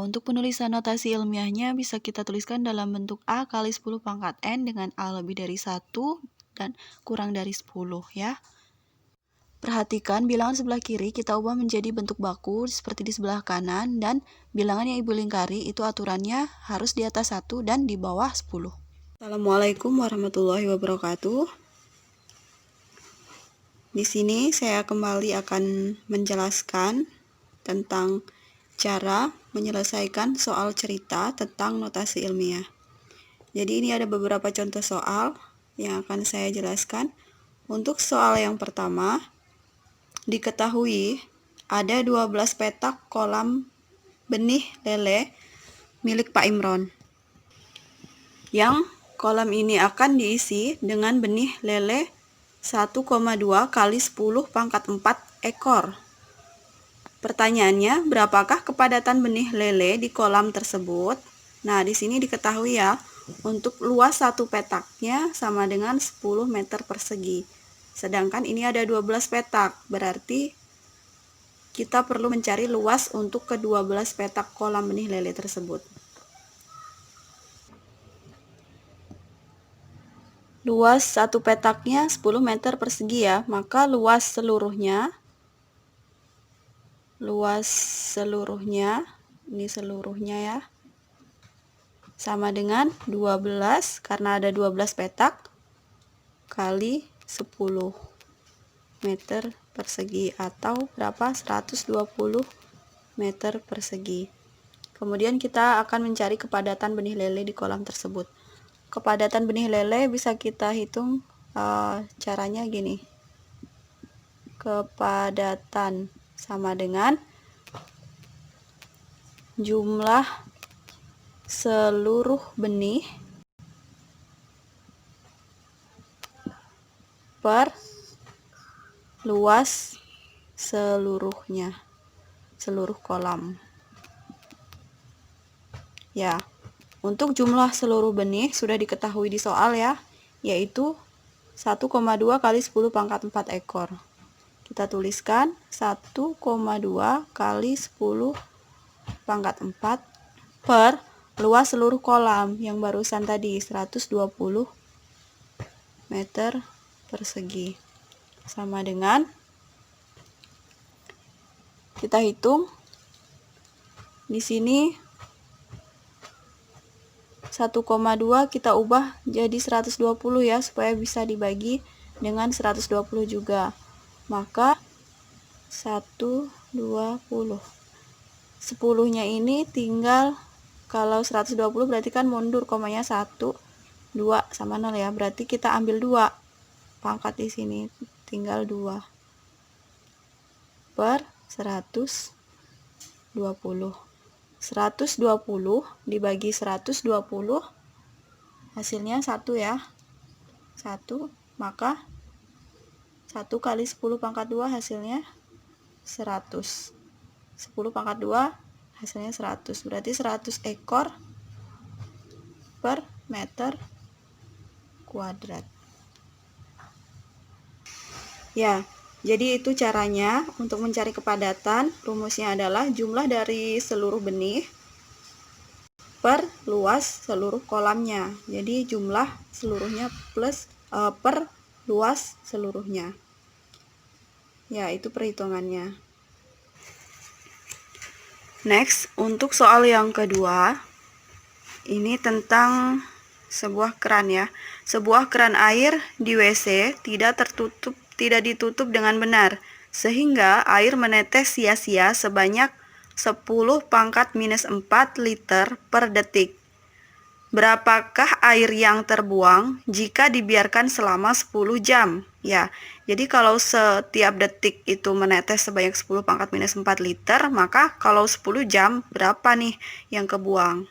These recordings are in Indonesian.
untuk penulisan notasi ilmiahnya bisa kita tuliskan dalam bentuk A kali 10 pangkat N dengan A lebih dari 1 dan kurang dari 10 ya. Perhatikan bilangan sebelah kiri kita ubah menjadi bentuk baku seperti di sebelah kanan, dan bilangan yang Ibu lingkari itu aturannya harus di atas 1 dan di bawah 10. Assalamualaikum warahmatullahi wabarakatuh. Di sini saya kembali akan menjelaskan tentang cara menyelesaikan soal cerita tentang notasi ilmiah. Jadi ini ada beberapa contoh soal yang akan saya jelaskan. Untuk soal yang pertama, diketahui ada 12 petak kolam benih lele milik Pak Imron. Yang kolam ini akan diisi dengan benih lele 1,2 kali 10 pangkat 4 ekor. Pertanyaannya, berapakah kepadatan benih lele di kolam tersebut? Nah, di sini diketahui ya, untuk luas satu petaknya sama dengan 10 meter persegi. Sedangkan ini ada 12 petak, berarti kita perlu mencari luas untuk ke-12 petak kolam benih lele tersebut. Luas satu petaknya 10 meter persegi ya, maka luas seluruhnya, ini seluruhnya ya, sama dengan 12, karena ada 12 petak, kali 10 meter persegi, atau berapa? 120 meter persegi. Kemudian kita akan mencari kepadatan benih lele di kolam tersebut. Kepadatan benih lele bisa kita hitung caranya gini. Kepadatan sama dengan jumlah seluruh benih per luas seluruhnya, seluruh kolam. Ya, untuk jumlah seluruh benih sudah diketahui di soal ya, yaitu 1,2 kali 10 pangkat 4 ekor. Kita tuliskan 1,2 kali 10 pangkat 4 per luas seluruh kolam yang barusan tadi 120 meter persegi, sama dengan, kita hitung di sini 1,2 kita ubah jadi 120 ya, supaya bisa dibagi dengan 120 juga. Maka 120. 10-nya ini tinggal, kalau 120 berarti kan mundur komanya 1, 2 sama 0 ya. Berarti kita ambil 2 pangkat di sini, tinggal 2 per 120. 120 dibagi 120 hasilnya 1 ya, 1, maka 1 kali 10 pangkat 2 hasilnya 100. 10 pangkat 2 hasilnya 100, berarti 100 ekor per meter kuadrat. Ya, jadi itu caranya untuk mencari kepadatan. Rumusnya adalah jumlah dari seluruh benih per luas seluruh kolamnya. Jadi jumlah seluruhnya plus per luas seluruhnya. Ya, itu perhitungannya. Next, untuk soal yang kedua, ini tentang sebuah keran ya. Sebuah keran air di WC tidak ditutup dengan benar, sehingga air menetes sia-sia sebanyak 10 pangkat minus 4 liter per detik. Berapakah air yang terbuang jika dibiarkan selama 10 jam? Ya, jadi kalau setiap detik itu menetes sebanyak 10 pangkat minus 4 liter, maka kalau 10 jam berapa nih yang kebuang?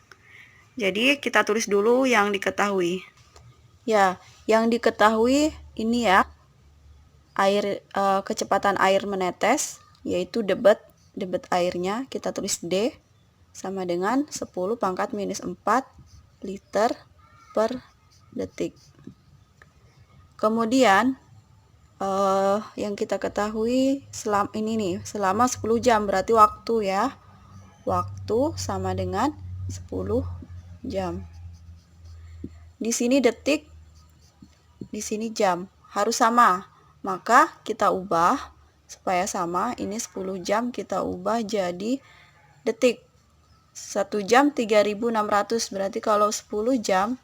Jadi kita tulis dulu yang diketahui. Ya, yang diketahui ini ya, kecepatan air menetes, yaitu debit airnya, kita tulis D sama dengan 10 pangkat minus 4 liter per detik. Kemudian yang kita ketahui selama 10 jam berarti waktu ya. waktu sama dengan 10 jam. Di sini detik, di sini jam, harus sama. Maka kita ubah supaya sama. Ini 10 jam kita ubah jadi detik. 1 jam 3600, berarti kalau 10 jam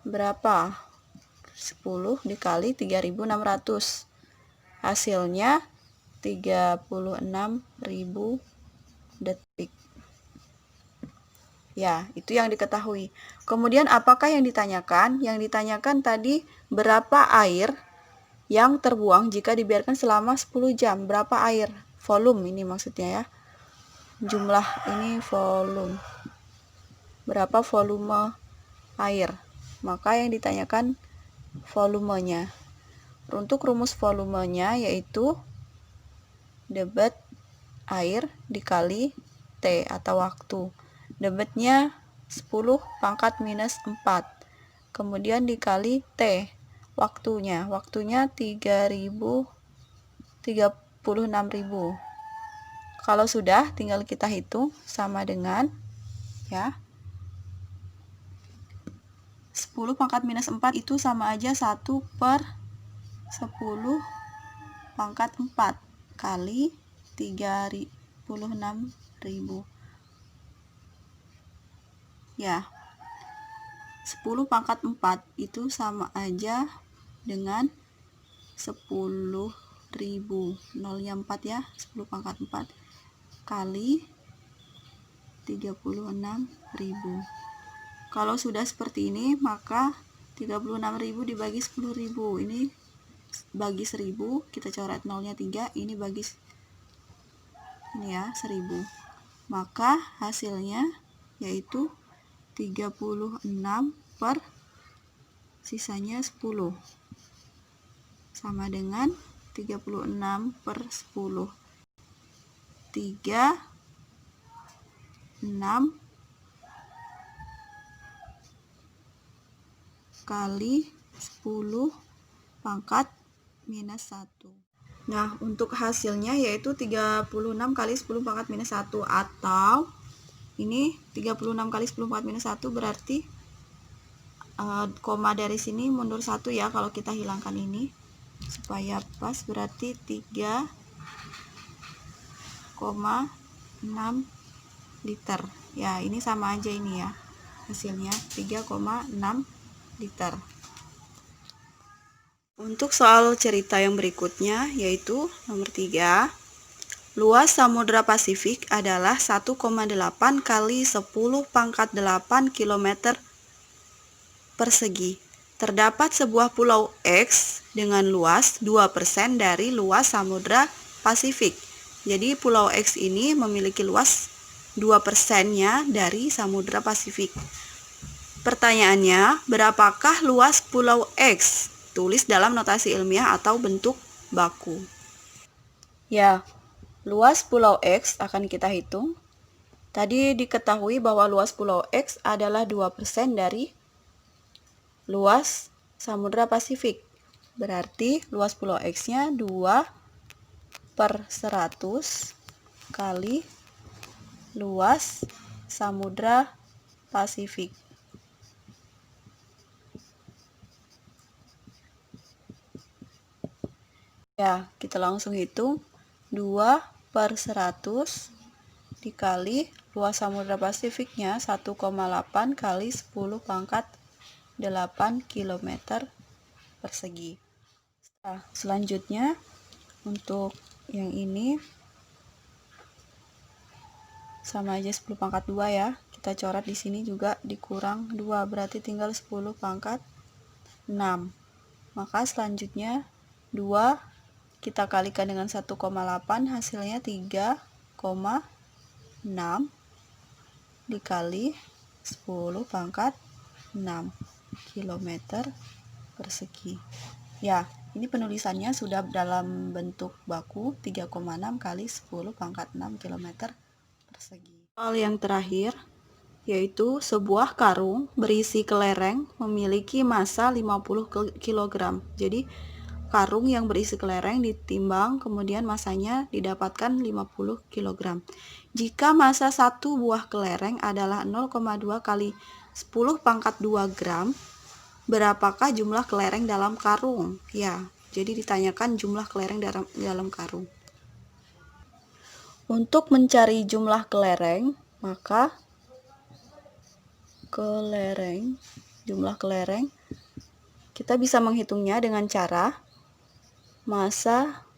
berapa? 10 dikali 3600, hasilnya 36.000 detik. Ya, itu yang diketahui. Kemudian apakah yang ditanyakan? Yang ditanyakan tadi berapa air yang terbuang jika dibiarkan selama 10 jam. Berapa air? Volume ini maksudnya ya. Jumlah ini volume. Berapa volume air? Maka yang ditanyakan volumenya. Untuk rumus volumenya yaitu debit air dikali T atau waktu. Debitnya 10 pangkat minus 4. Kemudian dikali T. Waktunya 36.000. Kalau sudah, tinggal kita hitung sama dengan ya. 10 pangkat minus 4 itu sama aja 1/10 pangkat 4 kali 36.000. Ya, 10 pangkat 4 itu sama aja dengan 10.000. Nolnya 4 ya, 10 pangkat 4 kali 36.000. Kalau sudah seperti ini, maka 36.000 dibagi 10.000. Ini bagi 1000, kita coret nolnya 3, ini bagi ini ya, 1000. Maka hasilnya yaitu 36 per sisanya 10 sama dengan 36 per 10. 36 kali 10 pangkat minus 1. Nah, untuk hasilnya yaitu 36 kali 10 pangkat minus 1, atau ini 36 kali 10 pangkat minus 1 berarti koma dari sini mundur 1 ya, kalau kita hilangkan ini supaya pas, berarti 3,6 liter. Ya, ini sama aja ini ya. Hasilnya 3,6 liter. Untuk soal cerita yang berikutnya yaitu nomor 3. Luas Samudra Pasifik adalah 1,8 kali 10 pangkat 8 km persegi. Terdapat sebuah pulau X dengan luas 2% dari luas Samudra Pasifik. Jadi pulau X ini memiliki luas 2%-nya dari Samudra Pasifik. Pertanyaannya, berapakah luas pulau X? Tulis dalam notasi ilmiah atau bentuk baku. Ya, luas pulau X akan kita hitung. Tadi diketahui bahwa luas pulau X adalah 2% dari luas Samudra Pasifik. Berarti luas pulau X-nya 2/100 kali luas Samudra Pasifik. Ya, kita langsung hitung. 2/100 dikali luas Samudra Pasifiknya 1,8 kali 10 pangkat 8 km persegi. Nah, selanjutnya untuk yang ini sama aja 10 pangkat 2 ya. Kita coret di sini juga dikurang 2, berarti tinggal 10 pangkat 6. Maka selanjutnya 2 kita kalikan dengan 1,8, hasilnya 3,6 dikali 10 pangkat 6 km persegi. Ya, ini penulisannya sudah dalam bentuk baku, 3,6 kali 10 pangkat 6 km persegi. Soal yang terakhir yaitu sebuah karung berisi kelereng memiliki massa 50 kg. Jadi karung yang berisi kelereng ditimbang, kemudian masanya didapatkan 50 kg. Jika massa satu buah kelereng adalah 0,2 kali 10 pangkat 2 gram, berapakah jumlah kelereng dalam karung? Ya, jadi ditanyakan jumlah kelereng dalam karung. Untuk mencari jumlah kelereng, maka jumlah kelereng, kita bisa menghitungnya dengan cara massa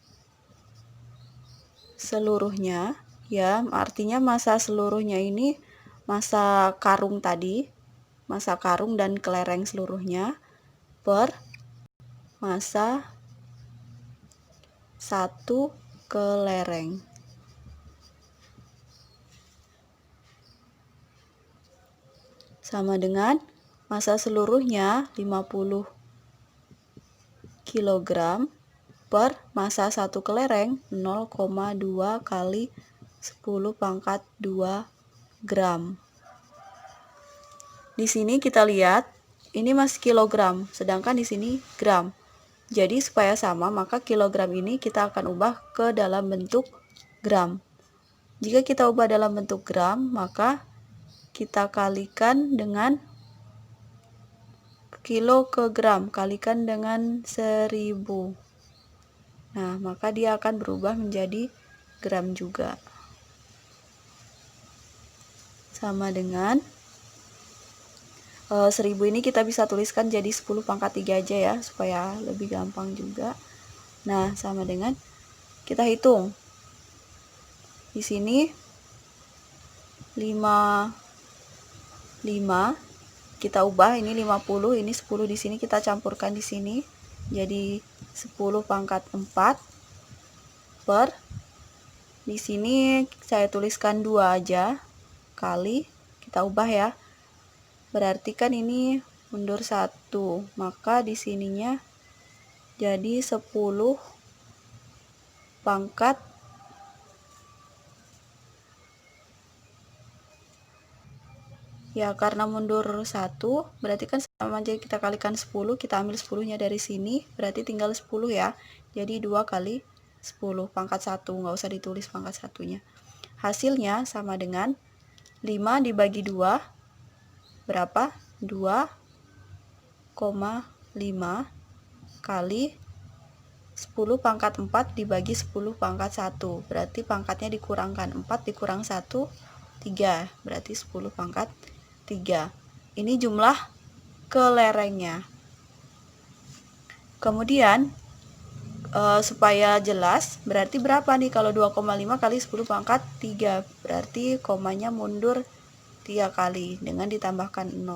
seluruhnya, ya, artinya massa seluruhnya ini massa karung tadi, massa karung dan kelereng seluruhnya per massa satu kelereng. Sama dengan massa seluruhnya 50 kg per massa satu kelereng 0,2 kali 10 pangkat 2 gram. Di sini kita lihat ini masih kilogram, sedangkan di sini gram. Jadi supaya sama, maka kilogram ini kita akan ubah ke dalam bentuk gram. Jika kita ubah dalam bentuk gram, maka kita kalikan dengan kilo ke gram, kalikan dengan 1000. Nah, maka dia akan berubah menjadi gram juga. Sama dengan 1000 ini kita bisa tuliskan jadi 10 pangkat 3 aja ya, supaya lebih gampang juga. Nah, sama dengan kita hitung. Di sini 5 kita ubah, ini 50, ini 10, di sini kita campurkan di sini jadi 10 pangkat 4 per, di sini saya tuliskan 2 aja, kali, kita ubah ya, berarti kan ini mundur 1, maka di sininya jadi 10 pangkat ya, karena mundur 1 berarti kan sama aja, kita kalikan 10, kita ambil 10-nya dari sini, berarti tinggal 10 ya, jadi 2 kali 10 pangkat 1, nggak usah ditulis pangkat satunya. Hasilnya sama dengan 5 dibagi 2 berapa? 2,5 kali 10 pangkat 4 dibagi 10 pangkat 1, berarti pangkatnya dikurangkan, 4 dikurang 1, 3, berarti 10 pangkat 3. Ini jumlah kelerengnya. Kemudian supaya jelas, berarti berapa nih kalau 2,5 kali 10 pangkat 3, berarti komanya mundur 3 kali dengan ditambahkan 0.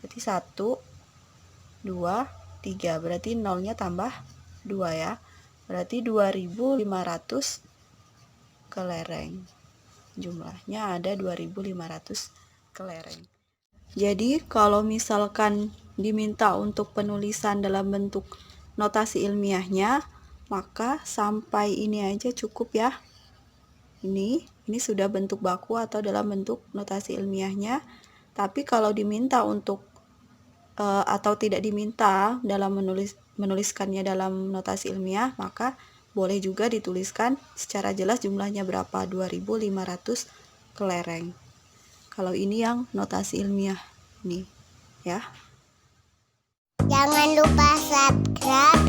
Berarti 1, 2, 3, berarti 0-nya tambah 2 ya. Berarti 2500 kelereng. Jumlahnya ada 2500 kelereng. Jadi kalau misalkan diminta untuk penulisan dalam bentuk notasi ilmiahnya, maka sampai ini aja cukup ya. Ini sudah bentuk baku atau dalam bentuk notasi ilmiahnya. Tapi kalau diminta untuk atau tidak diminta dalam menuliskannya dalam notasi ilmiah, maka boleh juga dituliskan secara jelas jumlahnya berapa, 2500 kelereng. Kalau ini yang notasi ilmiah nih ya. Jangan lupa subscribe